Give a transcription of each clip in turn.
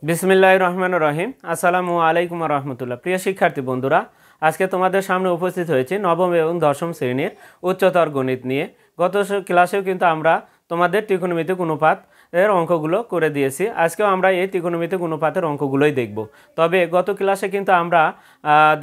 বিসমিল্লাহির রহমানির রহিম। আসসালামু আলাইকুম রহমতুল্লাহ। প্রিয় শিক্ষার্থী বন্ধুরা, আজকে তোমাদের সামনে উপস্থিত হয়েছি নবম এবং দশম শ্রেণীর উচ্চতর গণিত নিয়ে। গত ক্লাসেও কিন্তু আমরা তোমাদের ত্রিকোণমিতিক অনুপাত এর অঙ্কগুলো করে দিয়েছি। আজকেও আমরা এই ত্রিকোণমিতিক অনুপাতের অঙ্কগুলোই দেখব। তবে গত ক্লাসে কিন্তু আমরা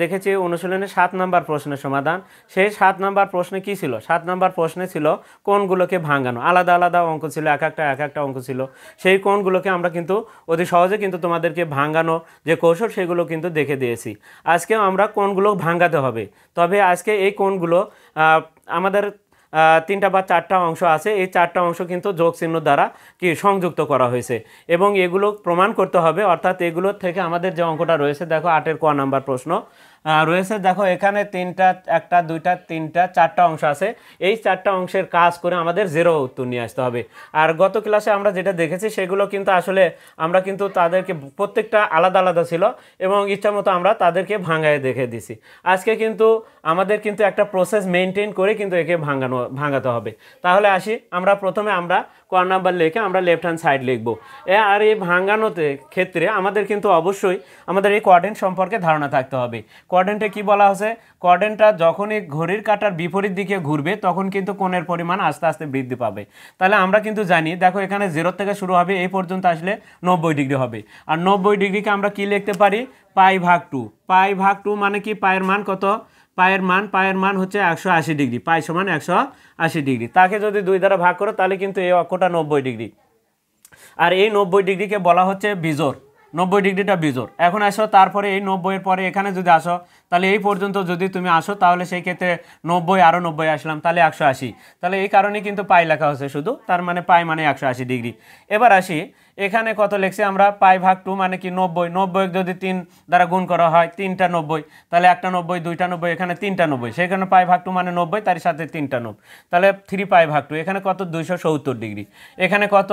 দেখেছি অনুশীলনের 7 নম্বর প্রশ্নের সমাধান। সেই 7 নম্বর প্রশ্নে কি ছিল? 7 নম্বর প্রশ্নে ছিল কোণগুলোকে ভাঙানো। আলাদা আলাদা অঙ্ক ছিল, এক একটা অঙ্ক ছিল। সেই কোণগুলোকে আমরা কিন্তু অতি সহজে কিন্তু তোমাদেরকে ভাঙানো যে কৌশল সেগুলো কিন্তু দেখে দিয়েছি। আজকেও আমরা কোণগুলো ভাঙাতে হবে। তবে আজকে এই কোণগুলো আমাদের 3টা বা 4টা অংশ আছে। এই 4টা অংশ কিন্তু যোগ চিহ্ন দ্বারা কি সংযুক্ত করা হয়েছে এবং এগুলো প্রমাণ করতে হবে। অর্থাৎ এগুলোর থেকে আমাদের যে অঙ্কটা রয়েছে, দেখো 8-এর ক নাম্বার প্রশ্ন রয়েছে। দেখো এখানে 3টা, 1টা, 2টা, 3টা, 4টা অংশ আছে। এই 4টা অংশের কাজ করে আমাদের 0 উত্তর নিয়ে আসতে হবে। আর গত ক্লাসে আমরা যেটা দেখেছি সেগুলো কিন্তু আসলে আমরা কিন্তু তাদেরকে প্রত্যেকটা আলাদা আলাদা ছিল এবং ইচ্ছামতো আমরা তাদেরকে ভাঙায় দেখে দিছি। আজকে কিন্তু আমাদের কিন্তু একটা প্রসেস মেনটেন করে কিন্তু একে ভাঙাতে হবে। তাহলে আসি, আমরা প্রথমে আমরা ক নাম্বার লিখে আমরা লেফট হ্যান্ড সাইড লিখব। আর এই ভাঙানোতে ক্ষেত্রে আমাদের কিন্তু অবশ্যই আমাদের এই কোয়াড্রেন্ট সম্পর্কে ধারণা থাকতে হবে। কোয়াড্রেন্টে কি বলা হচ্ছে? কোয়াড্রেন্টটা যখনই ঘড়ির কাঁটার বিপরীত দিকে ঘুরবে তখন কিন্তু কোণের পরিমাণ আস্তে আস্তে বৃদ্ধি পাবে। তাহলে আমরা কিন্তু জানি, দেখো এখানে 0 থেকে শুরু হবে, এই পর্যন্ত আসলে 90 ডিগ্রি হবে। আর 90 ডিগ্রিকে আমরা কি লিখতে পারি? π/2। π/2 মানে কি? পায়ের মান কত? পায়ের মান হচ্ছে 180 ডিগ্রি। পাই সমান 180 ডিগ্রি। তাকে যদি 2 দ্বারা ভাগ করো তাহলে কিন্তু এই অক্ষটা 90 ডিগ্রি। আর এই 90 ডিগ্রিকে বলা হচ্ছে বিজোড়। 90 ডিগ্রিটা বিজোড়। এখন আসো, তারপরে এই 90-এর পরে এখানে যদি আসো তাহলে এই পর্যন্ত যদি তুমি আসো তাহলে সেই ক্ষেত্রে 90 আরও 90 আসলাম, তাহলে 180। তাহলে এই কারণে কিন্তু পাই লেখা হচ্ছে শুধু, তার মানে পাই মানে 180 ডিগ্রি। এবার আসি, এখানে কত লিখছি আমরা? π/2 মানে কি? 90। 90 যদি 3 দ্বারা গুণ করা হয়, 3টা 90, তাহলে 1টা 90, 2টা 90, এখানে 3টা 90, সেখানে π/2 মানে 90, তার সাথে 3টা 90, তাহলে 3π/2। এখানে কত? 270 ডিগ্রি। এখানে কত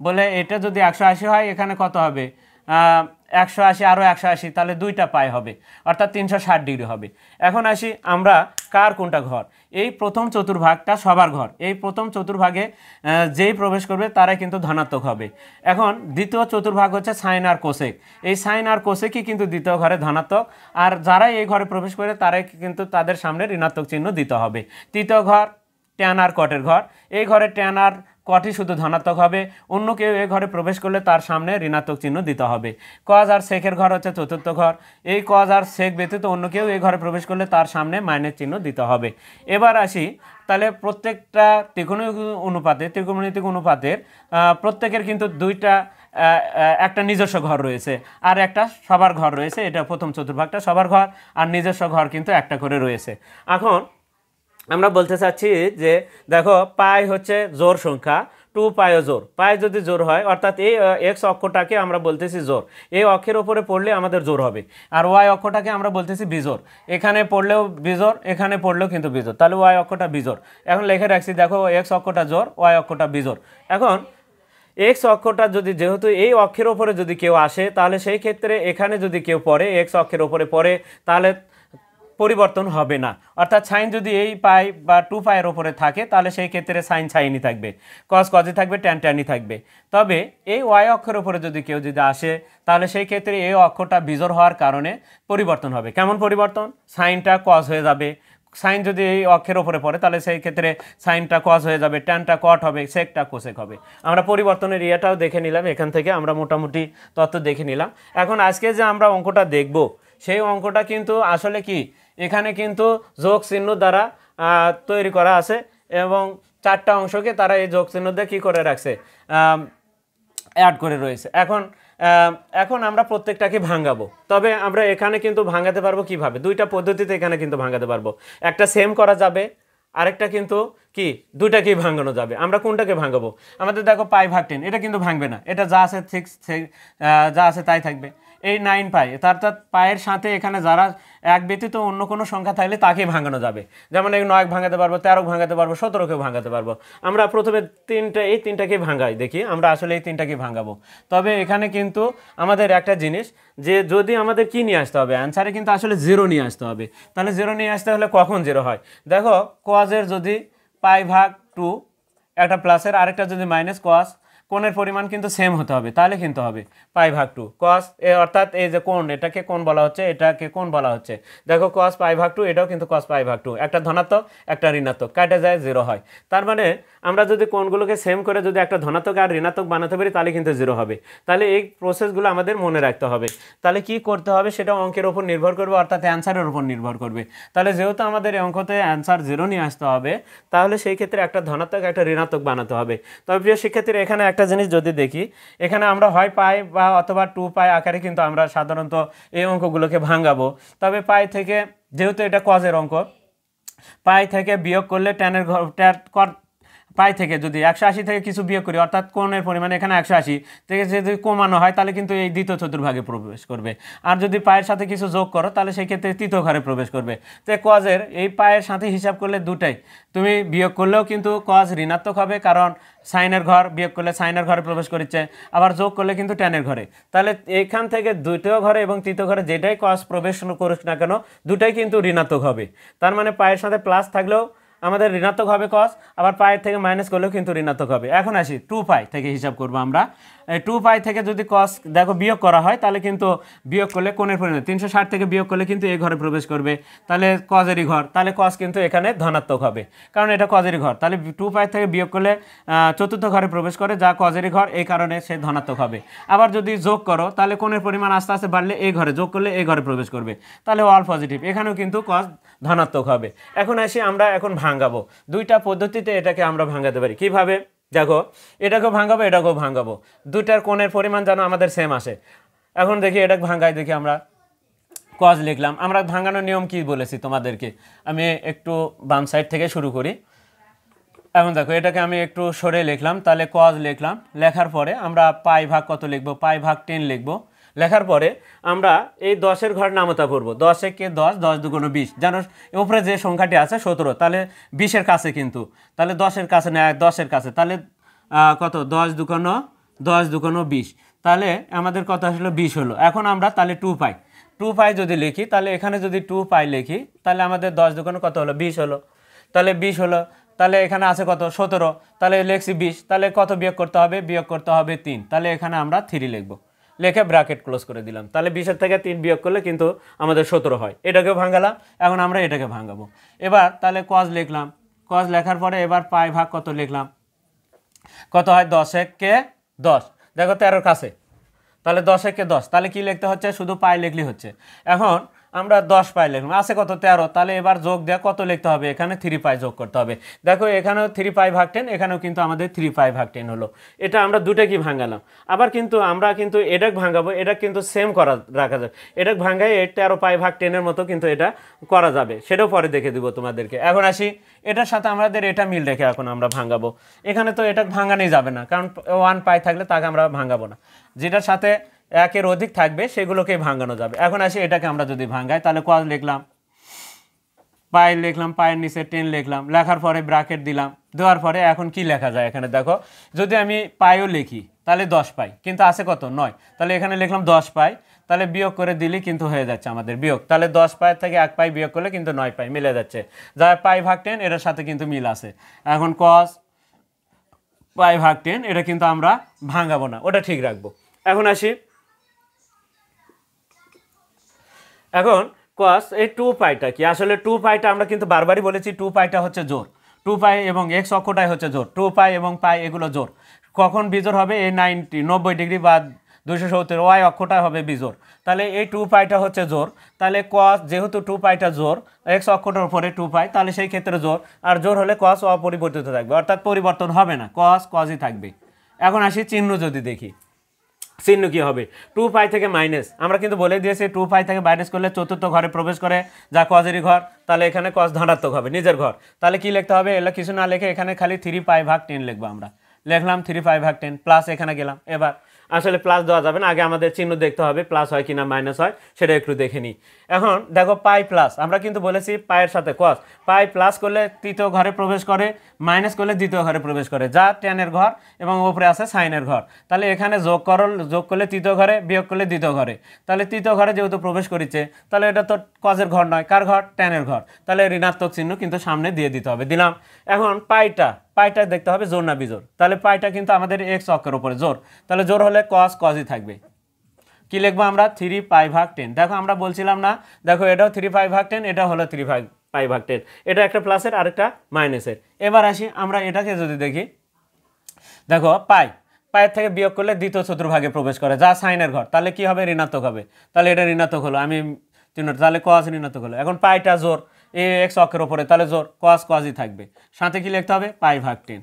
বলে? এটা যদি 180 হয়, এখানে কত হবে? 180 আরও 180, তাহলে 2টা পাই হবে, অর্থাৎ 360 ডিগ্রি হবে। এখন আসি আমরা, কার কোনটা ঘর? এই প্রথম চতুর্ভাগটা সবার ঘর। এই প্রথম চতুর্ভাগে যেই প্রবেশ করবে তারাই কিন্তু ধনাত্মক হবে। এখন দ্বিতীয় চতুর্ভাগ হচ্ছে সাইন আর কোসেক। এই সাইন আর কোসেকই কিন্তু দ্বিতীয় ঘরে ধনাত্মক, আর যারাই এই ঘরে প্রবেশ করে তারাই কিন্তু তাদের সামনে ঋণাত্মক চিহ্ন দিতে হবে। তৃতীয় ঘর ট্যান আর কটের ঘর। এই ঘরে ট্যান আর কটই শুধু ধনাত্মক হবে, অন্য কেউ এই ঘরে প্রবেশ করলে তার সামনে ঋণাত্মক চিহ্ন দিতে হবে। কজ আর সেকের ঘর হচ্ছে চতুর্থ ঘর। এই কজ আর সেক ব্যতীত অন্য কেউ এই ঘরে প্রবেশ করলে তার সামনে মাইনাস চিহ্ন দিতে হবে। এবার আসি, তাহলে প্রত্যেকটা ত্রিকোণমিতিক অনুপাতের প্রত্যেকের কিন্তু একটা নিজস্ব ঘর রয়েছে আর একটা সবার ঘর রয়েছে। এটা প্রথম চতুর্ভাগটা সবার ঘর, আর নিজস্ব ঘর কিন্তু একটা করে রয়েছে। এখন আমরা বলতে চাচ্ছি যে দেখো, পাই হচ্ছে জোড় সংখ্যা, 2পাইও জোড়। পাই যদি জোড় হয়, অর্থাৎ এই এক্স অক্ষটাকে আমরা বলতেছি জোড়, এই অক্ষের ওপরে পড়লে আমাদের জোড় হবে। আর ওয়াই অক্ষটাকে আমরা বলতেছি বিজোড়। এখানে পড়লেও বিজোড়, এখানে পড়লেও কিন্তু বিজোড়, তাহলে ওয়াই অক্ষটা বিজোড়। এখন লিখে রাখছি, দেখো এক্স অক্ষটা জোড়, ওয়াই অক্ষটা বিজোড়। এখন এক্স অক্ষটা যদি, যেহেতু এই অক্ষের ওপরে যদি কেউ আসে, তাহলে সেই ক্ষেত্রে এখানে যদি কেউ পড়ে, এক্স অক্ষের ওপরে পড়ে, তাহলে পরিবর্তন হবে না। অর্থাৎ সাইন যদি এই পাই বা 2পাইয়ের ওপরে থাকে তাহলে সেই ক্ষেত্রে সাইন সাইনই থাকবে, কজ কজই থাকবে, ট্যান ট্যানই থাকবে। তবে এই ওয়াই অক্ষের ওপরে যদি কেউ যদি আসে তাহলে সেই ক্ষেত্রে এই অক্ষটা বিজোড় হওয়ার কারণে পরিবর্তন হবে। কেমন পরিবর্তন? সাইনটা কজ হয়ে যাবে। সাইন যদি এই অক্ষের ওপরে পড়ে তাহলে সেই ক্ষেত্রে সাইনটা কজ হয়ে যাবে, ট্যানটা কট হবে, সেকটা কোসেক হবে। আমরা পরিবর্তনের ইয়েটাও দেখে নিলাম, এখান থেকে আমরা মোটামুটি তথ্য দেখে নিলাম। এখন আজকে যে আমরা অঙ্কটা দেখব, সেই অঙ্কটা কিন্তু আসলে কি, এখানে কিন্তু যোগ চিহ্ন দ্বারা তৈরি করা আছে এবং 4টা অংশকে তারা এই যোগ চিহ্ন দিয়ে কী করে রাখছে? অ্যাড করে রয়েছে। এখন আমরা প্রত্যেকটাকে ভাঙাবো। তবে আমরা এখানে কিন্তু ভাঙাতে পারবো কিভাবে? 2টা পদ্ধতিতে এখানে কিন্তু ভাঙাতে পারবো। একটা সেম করা যাবে, আরেকটা কিন্তু কি, 2টাকেই ভাঙানো যাবে। আমরা কোনটাকে ভাঙাবো? আমাদের দেখো π/10, এটা কিন্তু ভাঙবে না, এটা যা আছে ঠিক যা আছে তাই থাকবে। এই 9π, অর্থাৎ পায়ের সাথে এখানে যারা এক ব্যতীত অন্য কোনো সংখ্যা থাকলে তাকে ভাঙানো যাবে। যেমন এই 9 ভাঙাতে পারবো, 13 ভাঙাতে পারবো, 17কেও ভাঙাতে পারবো। আমরা প্রথমে এই তিনটাকেই ভাঙাই, দেখি আমরা আসলে এই তিনটাকেই ভাঙাবো। তবে এখানে কিন্তু আমাদের একটা জিনিস, যে যদি আমাদের কি নিয়ে আসতে হবে, অ্যান্সারে কিন্তু আসলে 0 নিয়ে আসতে হবে। তাহলে 0 নিয়ে আসতে হলে কখন 0 হয়? দেখো কজের যদি π/2 একটা প্লাসের, আরেকটা যদি মাইনাস, কস কোণের পরিমাণ কিন্তু সেম হতে হবে, তাহলে কিন্তু হবে পাই ভাগ 2 কস, অর্থাৎ এই যে কোণ, এটাকে কোণ বলা হচ্ছে, এটাকে কোণ বলা হচ্ছে। দেখো কস পাই ভাগ 2, এটাও কিন্তু কস পাই ভাগ 2, একটা ধনাত্মক একটা ঋণাত্মক, কাটা যায় 0 হয়। তার মানে আমরা যদি কোণগুলোকে সেম করে যদি একটা ধনাত্মক আর ঋণাত্মক বানাতে পারি তাহলে কিন্তু 0 হবে। তাহলে এই প্রসেসগুলো আমাদের মনে রাখতে হবে। তাহলে কি করতে হবে সেটা অঙ্কের উপর নির্ভর করবে, অর্থাৎ অ্যান্সারের উপর নির্ভর করবে। তাহলে যেহেতু আমাদের এই অঙ্কতে অ্যান্সার 0 নিয়ে আসতে হবে, তাহলে সেই ক্ষেত্রে একটা ধনাত্মক একটা ঋণাত্মক বানাতে হবে। তবে প্রিয় শিক্ষার্থী, এখানে একটা জিনিস যদি দেখি, এখানে আমরা হয় পাই বা অথবা 2 পাই আকারে কিন্তু আমরা সাধারণত এই অঙ্কগুলোকে ভাঙাবো। তবে পাই থেকে, যেহেতু এটা কজের অঙ্ক, পাই থেকে বিয়োগ করলে ট্যানের ঘর পাই থেকে যদি 180 থেকে কিছু বিয়োগ করি, অর্থাৎ কোণের পরিমাণ এখানে 180 থেকে যদি কমানো হয় তাহলে কিন্তু এই দ্বিতীয় চতুর্ভাগে প্রবেশ করবে। আর যদি পায়ের সাথে কিছু যোগ করো তাহলে সেই ক্ষেত্রে তৃতীয় ঘরে প্রবেশ করবে। তো কজের এই পায়ের সাথে হিসাব করলে দুটাই, তুমি বিয়োগ করলেও কিন্তু কজ ঋণাত্মক হবে, কারণ সাইনের ঘর বিয়োগ করলে সাইনের ঘরে প্রবেশ করছে, আবার যোগ করলে কিন্তু ট্যানের ঘরে। তাহলে এখান থেকে দ্বিতীয় ঘরে এবং তৃতীয় ঘরে যেটাই কজ প্রবেশ করুক না কেন, দুটাই কিন্তু ঋণাত্মক হবে। তার মানে পায়ের সাথে প্লাস থাকলেও আমাদের ঋণাত্মক হবে কস, আবার পায়ের থেকে মাইনাস করলেও কিন্তু ঋণাত্মক হবে। এখন আসি 2 পাই থেকে হিসাব করব আমরা। 2 পাই থেকে যদি কস দেখো বিয়োগ করা হয় তাহলে কিন্তু বিয়োগ করলে কোণের পরিমাণ 360 থেকে বিয়োগ করলে কিন্তু এই ঘরে প্রবেশ করবে, তাহলে কজেরই ঘর, তাহলে কস কিন্তু এখানে ধনাত্মক হবে, কারণ এটা কজেরই ঘর। তাহলে 2 পাই থেকে বিয়োগ করলে চতুর্থ ঘরে প্রবেশ করে, যা কজেরই ঘর, এই কারণে সে ধনাত্মক হবে। আবার যদি যোগ করো তাহলে কোণের পরিমাণ আস্তে আস্তে বাড়লে এই ঘরে যোগ করলে এই ঘরে প্রবেশ করবে, তাহলে অল পজিটিভ, এখানেও কিন্তু কস ধনাত্মক হবে। এখন আসি আমরা এখন ভাঙাবো, দুইটা পদ্ধতিতে এটাকে আমরা ভাঙাতে পারি। কিভাবে? দেখো, এটাকেও ভাঙাবো এটাকেও ভাঙাবো, দুইটার কোণের পরিমাণ যেন আমাদের সেম আসে। এখন দেখি এটা ভাঙাই, দেখি আমরা কজ লিখলাম। আমরা ভাঙানোর নিয়ম কি বলেছি তোমাদেরকে, আমি একটু বাম সাইড থেকে শুরু করি। এখন দেখো, এটাকে আমি একটু সরে লিখলাম, তাহলে কজ লিখলাম। লেখার পরে আমরা পাই ভাগ কত লিখবো, পাই ভাগ 10 লিখবো। লেখার পরে আমরা এই 10-এর ঘর নামতা পড়বো, 10 একে 10, 10 দুগুণ 20, জানো উপরে যে সংখ্যাটি আছে 17, তাহলে 20-এর কাছে কিন্তু, তাহলে 10-এর কাছে না, 10-এর কাছে, তাহলে কত, 10 দুগুণ 10 দুগুণ 20, তাহলে আমাদের কত আসলো 20 হলো। এখন আমরা তাহলে 2 পাই, 2 পাই যদি লিখি, তাহলে এখানে যদি 2 পাই লিখি তাহলে আমাদের 10 দুগুণ কত হলো, 20 হলো। তাহলে 20 হলো, তাহলে এখানে আছে কত, 17, তাহলে লিখছি 20, তাহলে কত বিয়োগ করতে হবে, বিয়োগ করতে হবে 3, তাহলে এখানে আমরা 3 লিখবো, লিখে ব্র্যাকেট ক্লোজ করে দিলাম। তাহলে 20-এর থেকে 3 বিয়োগ করলে কিন্তু আমাদের 17 হয়। এটাকেও ভাঙালাম, এখন আমরা এটাকে ভাঙাবো। এবার তাহলে কজ লিখলাম, কজ লেখার পরে এবার পাই ভাগ কত লিখলাম, কত হয়, 10 একে 10, দেখো 13-এর কাছে, তাহলে 10 একে 10, তাহলে কি লিখতে হচ্ছে, শুধু পাই লিখলেই হচ্ছে। এখন আমরা 10 পাই লিখলাম, আছে কত, 13, তাহলে এবার যোগ দেওয়া কত লিখতে হবে, এখানে 3 পাই যোগ করতে হবে। দেখো এখানেও 3 পাই ভাগ 10, এখানেও কিন্তু আমাদের 3 পাই ভাগ 10 হলো। এটা আমরা দুটো কি ভাঙালাম। আবার কিন্তু আমরা কিন্তু এটাকে ভাঙাবো, এটা কিন্তু সেম করা রাখা যাবে, এটাকে ভাঙাই 13 পাই ভাগ 10-এর মতো কিন্তু এটা করা যাবে, সেটাও পরে দেখে দিব তোমাদেরকে। এখন আসি এটার সাথে আমাদের এটা মিল রেখে এখন আমরা ভাঙাবো। এখানে তো এটা ভাঙানোই যাবে না, কারণ 1 পাই থাকলে তাকে আমরা ভাঙাবো না, যেটার সাথে 1-এর অধিক থাকবে সেগুলোকেই ভাঙানো যাবে। এখন আসি এটাকে আমরা যদি ভাঙাই, তাহলে কজ লিখলাম, পাই লিখলাম, পায়ের নিচে 10 লিখলাম, লেখার পরে ব্র্যাকেট দিলাম, দেওয়ার পরে এখন কি লেখা যায়, এখানে দেখো যদি আমি পাইও লিখি তাহলে 10 পাই, কিন্তু আছে কত, 9, তাহলে এখানে লিখলাম 10 পাই, তাহলে বিয়োগ করে দিলেই কিন্তু হয়ে যাচ্ছে আমাদের বিয়োগ। তাহলে 10 পাই থেকে 1 পাই বিয়োগ করলে কিন্তু 9 পাই মিলে যাচ্ছে, যা পাই ভাগ 10 এটার সাথে কিন্তু মিল আছে। এখন কজ পাই ভাগ 10 এটা কিন্তু আমরা ভাঙাবো না, ওটা ঠিক রাখবো। এখন আসি, এখন কস এই 2 পাইটা কি, আসলে 2 পাইটা আমরা কিন্তু বারবারই বলেছি 2 পাইটা হচ্ছে জোর, 2 পাই এবং এক্স অক্ষটাই হচ্ছে জোর, 2 পাই এবং পাই এগুলো জোর। কখন বিজোর হবে, এই 90 ডিগ্রি বা 270 ওয়াই অক্ষটা হবে বিজোর, তাহলে এই 2 পাইটা হচ্ছে জোর। তাহলে কস যেহেতু 2 পাইটা জোর, এক্স অক্ষটার উপরে 2 পাই, তাহলে সেই ক্ষেত্রে জোর, আর জোর হলে কস অপরিবর্তিত থাকবে, অর্থাৎ পরিবর্তন হবে না, কস কসই থাকবে। এখন আসি চিহ্ন যদি দেখি, চিহ্ন কি হবে, 2 পাই থেকে মাইনাস, আমরা কিন্তু বলে দিয়েছি 2 পাই থেকে মাইনাস করলে চতুর্থ ঘরে প্রবেশ করে, যা কজেরই ঘর, তাহলে এখানে কস ধনাত্মক হবে, নিজের ঘর। তাহলে কি লিখতে হবে, এগুলো কিছু না লিখে এখানে খালি 3 পাই ভাগ 10 লিখবো। আমরা লিখলাম 3 পাই ভাগ 10 প্লাস এখানে গেলাম। এবার আসলে প্লাস দেওয়া যাবে না, আগে আমাদের চিহ্ন দেখতে হবে প্লাস হয় কিনা মাইনাস হয় সেটা একটু দেখে নিই। এখন দেখো পাই প্লাস, আমরা কিন্তু বলেছি পায়ের সাথে কস, পাই প্লাস করলে তৃতীয় ঘরে প্রবেশ করে, মাইনাস করলে দ্বিতীয় ঘরে প্রবেশ করে, যা টেনের ঘর এবং উপরে আছে সাইনের ঘর। তাহলে এখানে যোগ করলে তৃতীয় ঘরে, বিয়োগ করলে দ্বিতীয় ঘরে। তাহলে তৃতীয় ঘরে যেহেতু প্রবেশ করেছে তাহলে এটা তো কজের ঘর নয়, কার ঘর? টেনের ঘর। তাহলে ঋণাত্মক চিহ্ন কিন্তু সামনে দিয়ে দিতে হবে, দিলাম। এখন পাইটা দেখতে হবে জোর না বিজোর। তাহলে পাইটা কিন্তু আমাদের এক্স অক্ষের উপরে জোর, তাহলে জোর হলে কজই থাকবে। কি লিখবো আমরা? 3π/10। দেখো আমরা বলছিলাম না, দেখো এটাও 3π/10, এটা হলো 3π/10, এটা একটা প্লাসের আরেকটা মাইনাসের। এবার আসি আমরা এটাকে যদি দেখি, দেখো পায়ের থেকে বিয়োগ করলে দ্বিতীয় চতুর্ভাগে প্রবেশ করে, যা সাইনের ঘর, তাহলে কি হবে? ঋণাত্মক হবে। তাহলে এটা ঋণাত্মক হলো, আমি চিহ্নটা, তাহলে কস ঋণাত্মক হলো। এখন পাইটা জোর, এক্স অক্ষের ওপরে, তাহলে জোর কজই থাকবে। সাথে কি লিখতে হবে? π/10।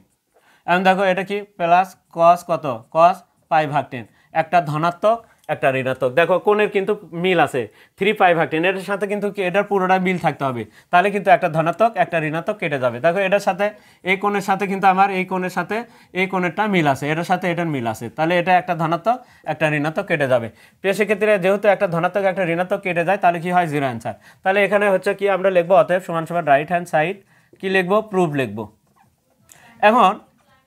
এখন দেখো এটা কি প্লাস কস কত? কস π/10, একটা ধনাত্মক একটা ঋণাত্মক। দেখো কোণের কিন্তু মিল আছে, 3π/10 এটার সাথে কিন্তু এটার পুরোটা মিল থাকতে হবে, তাহলে কিন্তু একটা ধনাত্মক একটা ঋণাত্মক কেটে যাবে। দেখো এটার সাথে এই কোণের সাথে কিন্তু আমার এই কোণের সাথে এই কোণেরটা মিল আছে, এটার সাথে এটার মিল আছে, তাহলে এটা একটা ধনাত্মক একটা ঋণাত্মক কেটে যাবে। তো সেক্ষেত্রে যেহেতু একটা ধনাত্মক একটা ঋণাত্মক কেটে যায় তাহলে কি হয়? 0 অ্যান্সার। তাহলে এখানে হচ্ছে কি আমরা লিখবো? অতএব সমান সমান রাইট হ্যান্ড সাইড কি লিখবো? প্রুফ লিখবো। এখন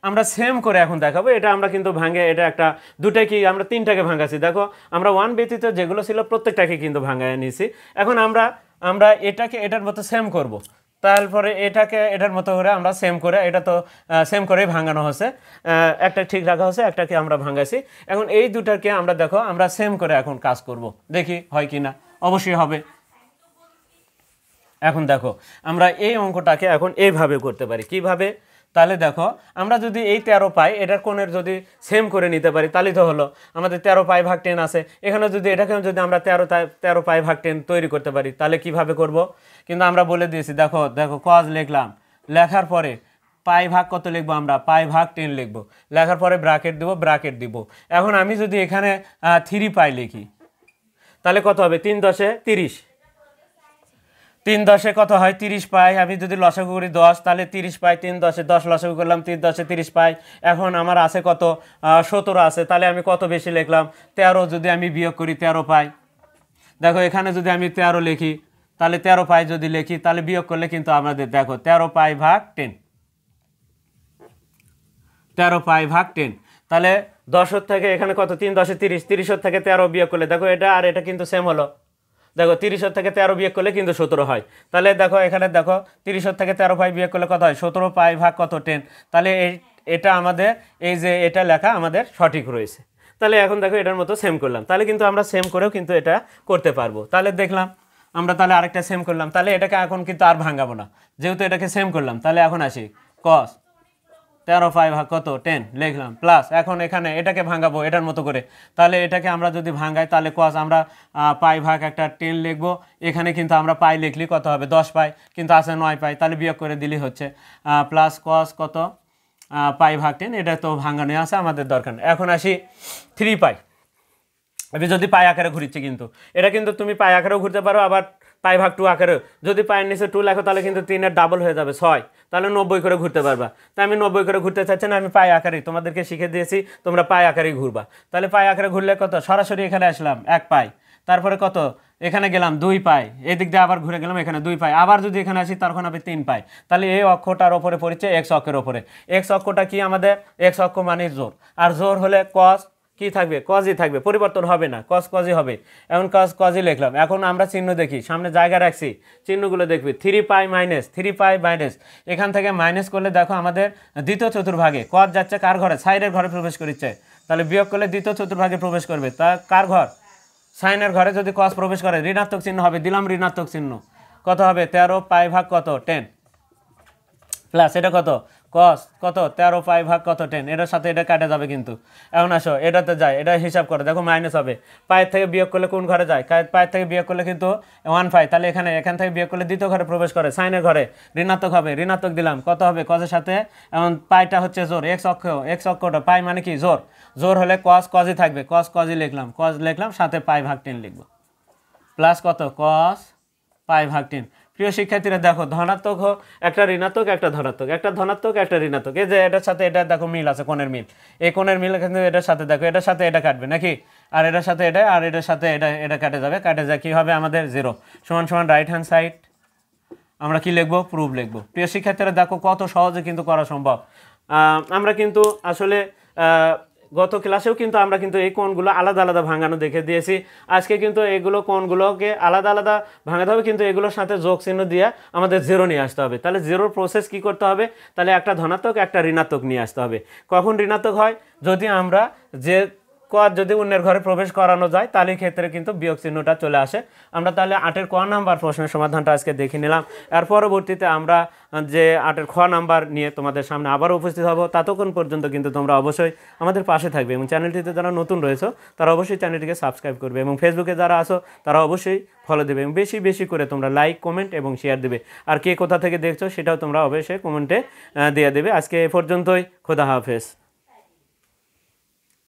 আমরা সেম করে এখন দেখাবো, এটা আমরা কিন্তু ভাঙে, এটা একটা দুটাই কি আমরা তিনটাকে ভাঙাছি। দেখো আমরা 1 ব্যতীত যেগুলো ছিল প্রত্যেকটাকে কিন্তু ভাঙায় নিয়েছি। এখন আমরা এটাকে এটার মতো সেম করব, তারপরে এটাকে এটার মতো করে আমরা সেম করে, এটা তো সেম করেই ভাঙানো হচ্ছে, একটা ঠিক রাখা হচ্ছে, একটাকে আমরা ভাঙাইছি। এখন এই দুটাকে আমরা দেখো আমরা সেম করে এখন কাজ করব, দেখি হয় কি না। অবশ্যই হবে। এখন দেখো আমরা এই অঙ্কটাকে এখন এইভাবে করতে পারি। কিভাবে? তাহলে দেখো আমরা যদি এই 13 পাই, এটার কোণের যদি সেম করে নিতে পারি তাহলে তো হলো। আমাদের 13π/10 আছে, এখানে যদি এটাকে যদি আমরা 13π/10 তৈরি করতে পারি তাহলে কিভাবে করব? কিন্তু আমরা বলে দিয়েছি, দেখো কজ লিখলাম, লেখার পরে পাই/, কত লিখবো আমরা? π/10 লিখবো, লেখার পরে ব্র্যাকেট দিব। এখন আমি যদি এখানে 3π লিখি তাহলে কত হবে? 3 × 10 = 30, 3 × 10 কত হয়? 30 পাই। আমি যদি লসাগু করি 10, তাহলে 30 পাই, 3 × 10 10 লসাগু করলাম, 3 × 10 30 পাই। এখন আমার আছে কত? 17 আছে, তাহলে আমি কত বেশি লিখলাম? 13। যদি আমি বিয়োগ করি 13 পাই। দেখো এখানে যদি আমি 13 লিখি তাহলে 13 পাই যদি লিখি তাহলে বিয়োগ করলে কিন্তু আমাদের দেখো 13π/10, 13π/10, তাহলে 10 থেকে এখানে কত? 3 × 10 = 30, 30 থেকে 13 বিয়োগ করলে দেখো এটা আর এটা কিন্তু সেম হলো। দেখো 30 থেকে 13 বিয়োগ করলে কিন্তু 17 হয়। তাহলে দেখো এখানে দেখো 30 থেকে 13π বিয়োগ করলে কত হয়? 17π/10। তাহলে এটা আমাদের এই যে এটা লেখা আমাদের সঠিক রয়েছে। তাহলে এখন দেখো এটার মতো সেম করলাম, তাহলে কিন্তু আমরা সেম করেও কিন্তু এটা করতে পারবো। তাহলে দেখলাম আমরা, তাহলে আরেকটা সেম করলাম, তাহলে এটাকে এখন কিন্তু আর ভাঙাবো না, যেহেতু এটাকে সেম করলাম। তাহলে এখন আসি কস 13π/10 লিখলাম প্লাস, এখন এখানে এটাকে ভাঙাবো এটার মতো করে। তাহলে এটাকে আমরা যদি ভাঙাই তাহলে কস আমরা π/10 লিখবো। এখানে কিন্তু আমরা পাই লিখলি কত হবে? 10 পাই, কিন্তু আছে 9 পাই, তাহলে বিয়োগ করে দিলেই হচ্ছে প্লাস কস কত? π/10। এটা তো ভাঙানো আছে, আমাদের দরকার নেই। এখন আসি 3π। আমি যদি পাই আকারে ঘুরিচ্ছি, কিন্তু এটা কিন্তু তুমি পাই আকারেও ঘুরতে পারো, আবার π/2 আকারেও। যদি পায়ের নিচে 2 লেখো তাহলে কিন্তু 3-এর ডাবল হয়ে যাবে 6, তাহলে 90 করে ঘুরতে পারবা। তাই আমি 90 করে ঘুরতে চাচ্ছি না, আমি পাই আকারেই তোমাদেরকে শিখে দিয়েছি, তোমরা পাই আকারেই ঘুরবা। তাহলে পাই আকারে ঘুরলে কত? সরাসরি এখানে আসলাম 1 পাই, তারপরে কত? এখানে গেলাম 2 পাই, এদিক দিয়ে আবার ঘুরে গেলাম এখানে 2 পাই, আবার যদি এখানে আসি তখন হবে 3 পাই। তাহলে এই অক্ষটার ওপরে পড়ছে এক্স অক্ষের ওপরে। এক্স অক্ষটা কি আমাদের? এক্স অক্ষ মানে জোর, আর জোর হলে কস কি থাকবে? কজই থাকবে, পরিবর্তন হবে না, কজই হবে। এখন কজই লিখলাম। এখন আমরা চিহ্ন দেখি, সামনে জায়গা রাখছি, চিহ্নগুলো দেখবি। 3π মাইনাস, এখান থেকে মাইনাস করলে দেখো আমাদের দ্বিতীয় চতুর্ভাগে কজ যাচ্ছে কার ঘরে? সাইনের ঘরে প্রবেশ করছে, তাহলে বিয়োগ করলে দ্বিতীয় চতুর্ভাগে প্রবেশ করবে। তা কার ঘর? সাইনের ঘরে যদি কস প্রবেশ করে ঋণাত্মক চিহ্ন হবে, দিলাম ঋণাত্মক চিহ্ন। কত হবে? 13π/10 প্লাস এটা কত? কস কত? 13π/10, এটার সাথে এটা কাটা যাবে কিন্তু। এখন আসো এটাতে যায়, এটা হিসাব করে দেখো মাইনাস হবে। পায়ের থেকে বিয়োগ করলে কোন ঘরে যায়? পায়ের থেকে বিয়োগ করলে কিন্তু 1 পাই, তাহলে এখান থেকে বিয়োগ করলে দ্বিতীয় ঘরে প্রবেশ করে, সাইনের ঘরে ঋণাত্মক হবে, ঋণাত্মক দিলাম। কত হবে? কজের সাথে, এখন পাইটা হচ্ছে জোর, এক্স অক্ষটা পাই মানে কি? জোর হলে কজই থাকবে, কজই লিখলাম, সাথে π/10 লিখবো, প্লাস কত? কস π/10 প্রিয় শিক্ষার্থীরা দেখো ধনাত্মক একটা ঋণাত্মক একটা ধনাত্মক, একটা ধনাত্মক একটা ঋণাত্মক, এই যে এটার সাথে এটা দেখো মিল আছে, কোণের মিল, এই কোণের মিল কিন্তু এটার সাথে দেখো এটার সাথে এটা কাটবে নাকি, আর এটার সাথে এটা, আর এটার সাথে এটা, এটা কাটে যাবে, কাটে যায় কী হবে আমাদের 0 সমান সমান রাইট হ্যান্ড সাইড আমরা কি লিখবো, প্রুফ লিখবো। প্রিয় শিক্ষার্থীরা দেখো কত সহজে কিন্তু করা সম্ভব। আমরা কিন্তু আসলে গত ক্লাসেও কিন্তু আমরা কিন্তু এই কোণগুলো আলাদা আলাদা ভাঙানো দেখে দিয়েছি। আজকে কিন্তু এগুলো কোণগুলোকে আলাদা আলাদা ভাঙাতে হবে, কিন্তু এগুলোর সাথে যোগ চিহ্ন দিয়ে আমাদের 0 নিয়ে আসতে হবে। তাহলে 0 প্রসেস কি করতে হবে, তাহলে একটা ধনাত্মক একটা ঋণাত্মক নিয়ে আসতে হবে। কখন ঋণাত্মক হয়, যদি আমরা যে যদি অন্যের ঘরে প্রবেশ করানো যায় তাহলে ক্ষেত্রে কিন্তু বিয়োগ চিহ্নটা চলে আসে। আমরা তাহলে 8-এর ক নাম্বার প্রশ্নের সমাধানটা আজকে দেখে নিলাম। এর পরবর্তীতে আমরা যে 8-এর খ নাম্বার নিয়ে তোমাদের সামনে আবার উপস্থিত হব। ততক্ষণ পর্যন্ত কিন্তু তোমরা অবশ্যই আমাদের পাশে থাকবে এবং চ্যানেলটিতে যারা নতুন রয়েছে তারা অবশ্যই চ্যানেলটিকে সাবস্ক্রাইব করবে এবং ফেসবুকে যারা আসো তারা অবশ্যই ফলো দেবে এবং বেশি বেশি করে তোমরা লাইক, কমেন্ট এবং শেয়ার দেবে। আর কে কোথা থেকে দেখছো সেটাও তোমরা অবশ্যই কমেন্টে দিয়ে দেবে। আজকে এ পর্যন্তই, খোদা হাফেজ।